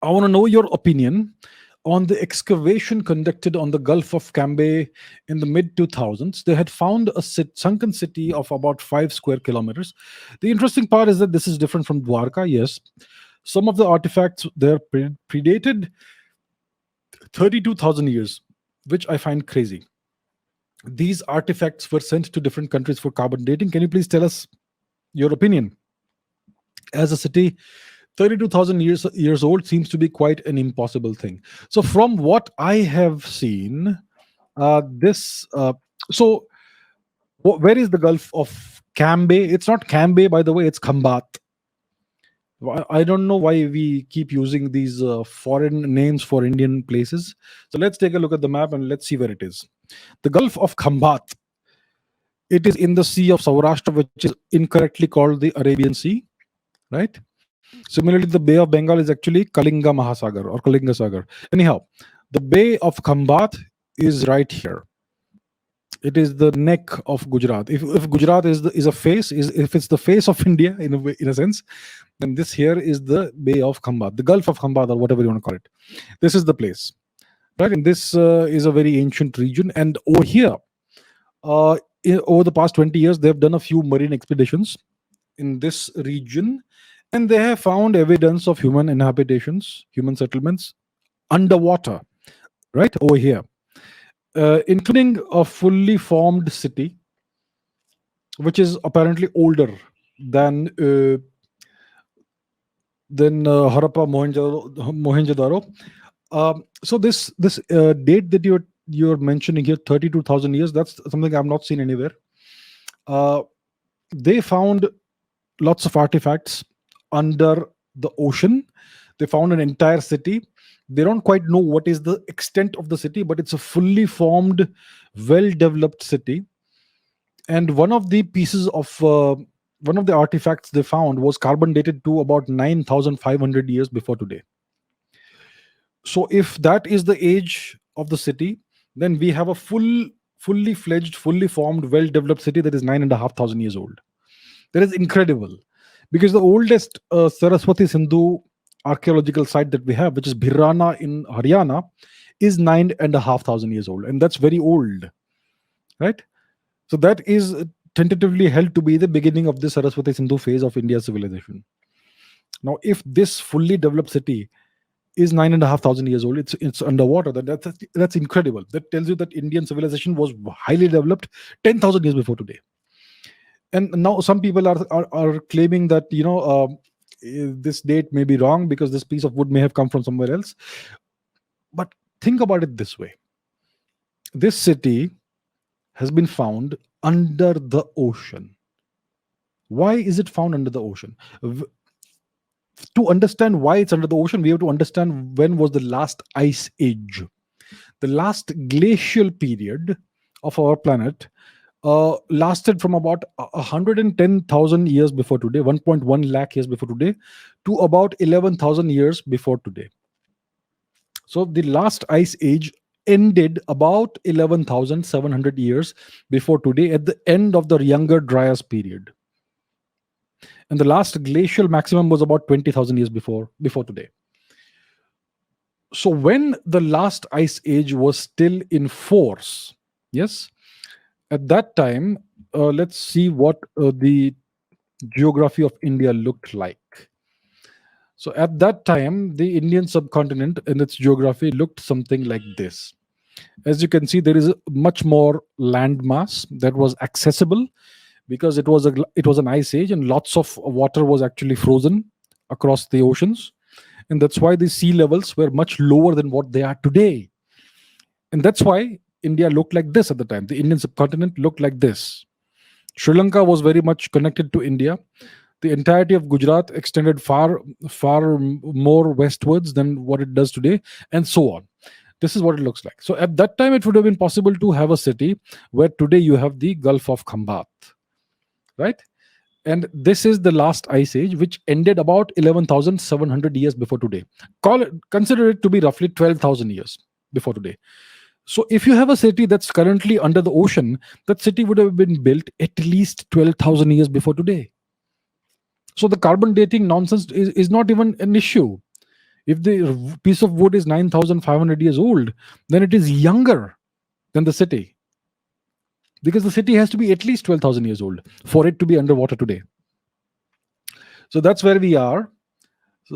I want to know your opinion on the excavation conducted on the Gulf of Cambay in the mid 2000s. They had found a sunken city of about 5 square kilometers. The interesting part is that this is different from Dwarka. Yes, some of the artifacts there predated 32,000 years, which I find crazy. These artifacts were sent to different countries for carbon dating. Can you please tell us your opinion? As a city 32,000 years old seems to be quite an impossible thing. So from what I have seen, this so where is the Gulf of Cambay? It's not Cambay, by the way, it's Khambat. I don't know why we keep using these foreign names for Indian places. So let's take a look at the map and let's see where it is. The Gulf of Khambat, it is in the Sea of Saurashtra, which is incorrectly called the Arabian Sea, right? Similarly, the Bay of Bengal is actually Kalinga Mahasagar or Kalinga Sagar. Anyhow, the Bay of Khambat is right here. It is the neck of Gujarat. If Gujarat is a face, if it's the face of India in a way, in a sense, then this here is the Bay of Khambat, the Gulf of Khambat, or whatever you want to call it. This is the place, right? And this is a very ancient region. And over here, over the past 20 years, they've done a few marine expeditions in this region, and they have found evidence of human inhabitations, human settlements underwater, right over here, including a fully formed city, which is apparently older than Harappa, Mohenjo-daro. So this date that you're mentioning here, 32,000 years, that's something I've not seen anywhere. They found lots of artifacts under the ocean. They found an entire city. They don't quite know what is the extent of the city, but it's a fully formed, well-developed city. And one of the pieces of one of the artifacts they found was carbon dated to about 9,500 years before today. So if that is the age of the city, then we have a fully fledged, fully formed, well-developed city that is 9,500 years old. That is incredible, because the oldest Saraswati Sindhu archaeological site that we have, which is Bhirrana in Haryana, is 9,500 years old, and that's very old, right? So that is tentatively held to be the beginning of the Saraswati Sindhu phase of India's civilization. Now, if this fully developed city is 9,500 years old, it's underwater. That's incredible. That tells you that Indian civilization was highly developed 10,000 years before today. And now some people are claiming that this date may be wrong because this piece of wood may have come from somewhere else. But think about it this way: this city has been found under the ocean. Why is it found under the ocean? To understand why it's under the ocean, we have to understand when was the last ice age. The last glacial period of our planet lasted from about 110,000 years before today, 1.1 lakh years before today, to about 11,000 years before today. So the last ice age ended about 11,700 years before today, at the end of the Younger Dryas period. And the last glacial maximum was about 20,000 years before today. So when the last ice age was still in force, yes, at that time, let's see what the geography of India looked like. So at that time, the Indian subcontinent and its geography looked something like this. As you can see, there is much more land mass that was accessible, because it was an ice age and lots of water was actually frozen across the oceans, and that's why the sea levels were much lower than what they are today. And that's why India looked like this at the time. The Indian subcontinent looked like this. Sri Lanka was very much connected to India. The entirety of Gujarat extended far more westwards than what it does today, and so on. This is what it looks like. So at that time, it would have been possible to have a city where today you have the Gulf of Khambat, right? And this is the last ice age, which ended about 11,700 years before today. Consider it to be roughly 12,000 years before today. So if you have a city that's currently under the ocean, that city would have been built at least 12,000 years before today. So the carbon dating nonsense is not even an issue. If the piece of wood is 9,500 years old, then it is younger than the city, because the city has to be at least 12,000 years old for it to be underwater today. So that's where we are.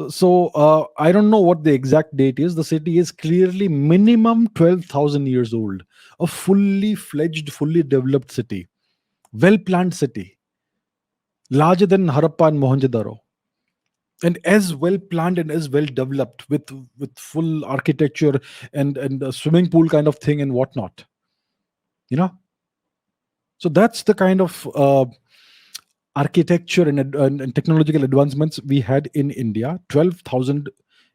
So I don't know what the exact date is. The city is clearly minimum 12,000 years old. A fully fledged, fully developed city, well planned city, larger than Harappa and Mohenjo-daro, and as well planned and as well developed, with full architecture and a swimming pool kind of thing and whatnot. You know, so that's the kind of architecture and technological advancements we had in India 12,000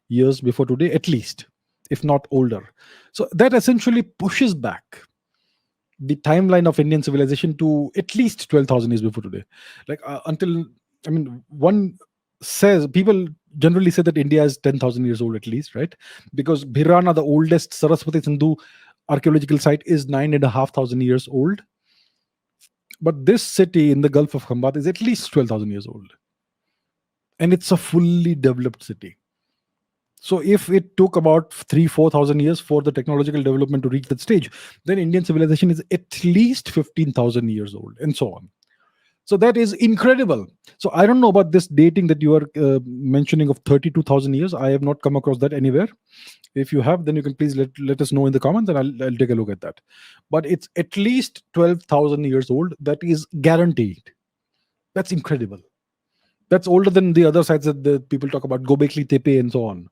years before today, at least, if not older. So that essentially pushes back the timeline of Indian civilization to at least 12,000 years before today. Like until, I mean, one says, people generally say that India is 10,000 years old at least, right? Because Bhirana, the oldest Saraswati Sindhu archaeological site, is 9,500 years old. But this city in the Gulf of Khambat is at least 12,000 years old. And it's a fully developed city. So if it took about 4,000 years for the technological development to reach that stage, then Indian civilization is at least 15,000 years old, and so on. So that is incredible. So I don't know about this dating that you are mentioning of 32,000 years. I have not come across that anywhere. If you have, then you can please let us know in the comments, and I'll take a look at that. But it's at least 12,000 years old. That is guaranteed. That's incredible. That's older than the other sites that the people talk about, Gobekli Tepe and so on.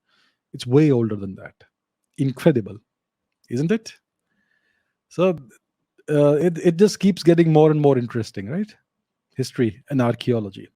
It's way older than that. Incredible, isn't it? So it just keeps getting more and more interesting, right? History and archaeology.